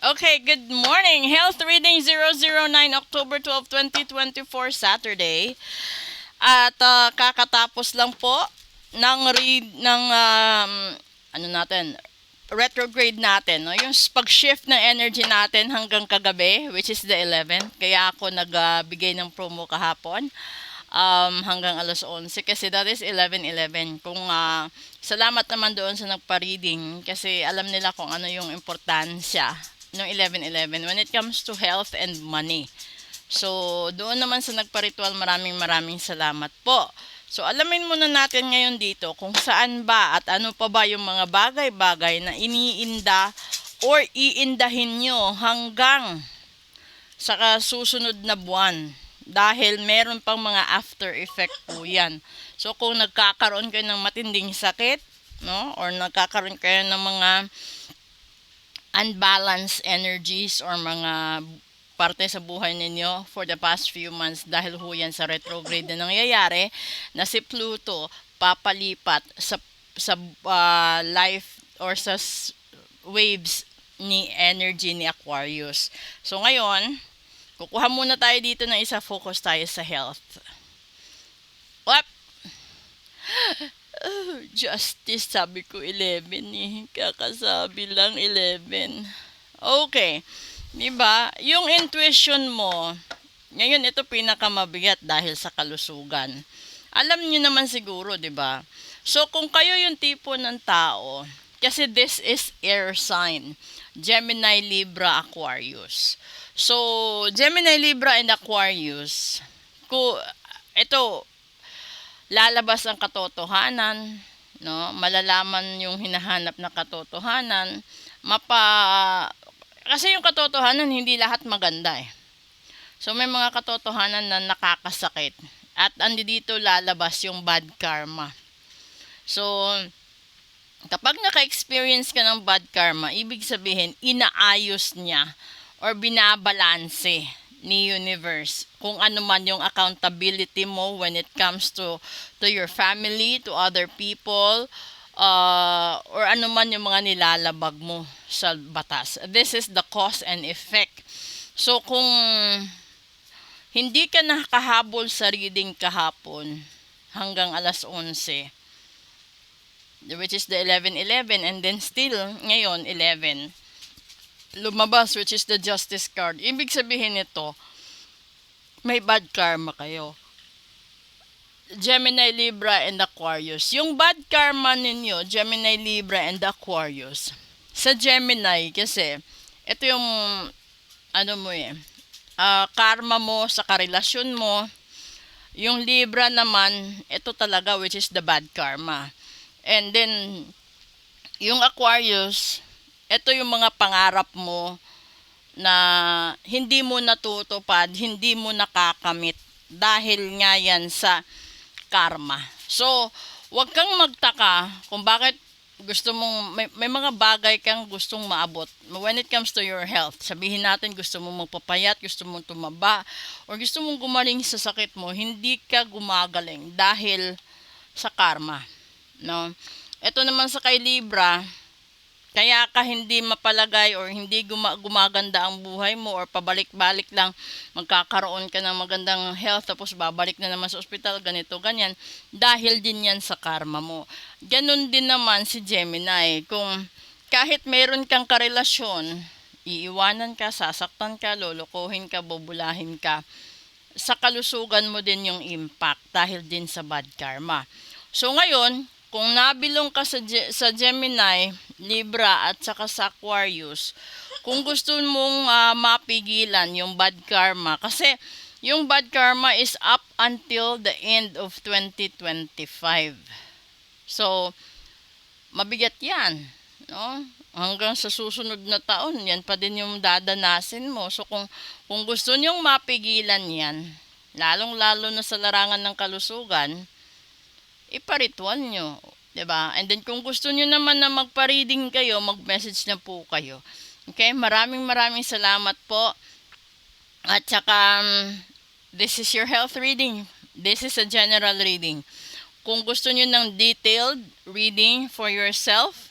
Okay, good morning. Health reading 009 October 12, 2024, Saturday. At kakatapos lang po ng read ng ano natin, retrograde natin, no? Yung pag-shift ng energy natin hanggang kagabi, which is the 11th. Kaya ako nagbigay ng promo kahapon hanggang alas 11 kasi that is 11:11. Kung salamat naman doon sa nagpa-reading kasi alam nila kung ano yung importansya ng 11:11 when it comes to health and money. So, doon naman sa nagpa-ritual, maraming salamat po. So, alamin muna natin ngayon dito kung saan ba at ano pa ba yung mga bagay-bagay na iniinda or iindahin nyo hanggang sa susunod na buwan. Dahil meron pang mga after effect po yan. So, kung nagkakaroon kayo ng matinding sakit, no, or nagkakaroon kayo ng mga unbalanced energies or mga parte sa buhay ninyo for the past few months dahil ho yan sa retrograde na nangyayari na si Pluto papalipat sa life or sa waves ni energy ni Aquarius. So ngayon, kukuha muna tayo dito ng isa, focus tayo sa health. What? Justice, sabi ko 11 eh. Kakasabi lang 11. Okay. Diba? Yung intuition mo, ngayon ito pinakamabigat dahil sa kalusugan. Alam niyo naman siguro, diba? So, kung kayo yung tipo ng tao, kasi this is air sign. Gemini, Libra, Aquarius. So, Gemini, Libra, and Aquarius, ito, lalabas ang katotohanan, no? Malalaman yung hinahanap na katotohanan, kasi yung katotohanan hindi lahat maganda eh. So may mga katotohanan na nakakasakit at andi dito lalabas yung bad karma. So kapag naka-experience ka ng bad karma, ibig sabihin inaayos niya or binabalanse ni universe kung ano man yung accountability mo when it comes to your family, to other people, or ano man yung mga nilalabag mo sa batas. This is the cause and effect. So kung hindi ka nakahabol sa reading kahapon hanggang alas 11, which is the 11:11, and then still ngayon 11 lumabas, which is the justice card, ibig sabihin nito may bad karma kayo. Gemini, Libra, and Aquarius. Yung bad karma ninyo, Gemini, Libra, and Aquarius. Sa Gemini, kasi, ito yung, karma mo sa karelasyon mo. Yung Libra naman, ito talaga, which is the bad karma. And then, yung Aquarius, ito yung mga pangarap mo na hindi mo natutupad, hindi mo nakakamit dahil nga yan sa karma. So, wag kang magtaka kung bakit gusto mong, may mga bagay kang gustong maabot. When it comes to your health, sabihin natin gusto mong magpapayat, gusto mong tumaba, or gusto mong gumaling sa sakit mo, hindi ka gumagaling dahil sa karma. No? Ito naman sa kay Libra, kaya ka hindi mapalagay or hindi gumaganda ang buhay mo or pabalik-balik lang magkakaroon ka ng magandang health tapos babalik na naman sa ospital, ganito, ganyan, dahil din yan sa karma mo. Ganun din naman si Gemini. Kung kahit meron kang karelasyon, iiwanan ka, sasaktan ka, lolokohin ka, bubulahin ka, sa kalusugan mo din yung impact dahil din sa bad karma. So ngayon, kung nabilong ka sa Gemini, Libra at saka sa Aquarius, kung gusto mong mapigilan yung bad karma, kasi yung bad karma is up until the end of 2025. So, mabigat yan. No? Hanggang sa susunod na taon, yan pa din yung dadanasin mo. So, kung gusto nyong mapigilan yan, lalong-lalo na sa larangan ng kalusugan, iparitual nyo, 'di ba? And then kung gusto nyo naman na magpa-reading kayo, mag-message na po kayo. Okay? Maraming salamat po. At saka this is your health reading. This is a general reading. Kung gusto nyo ng detailed reading for yourself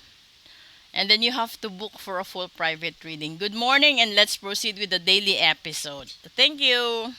And then you have to book for a full private reading. Good morning, and let's proceed with the daily episode. Thank you.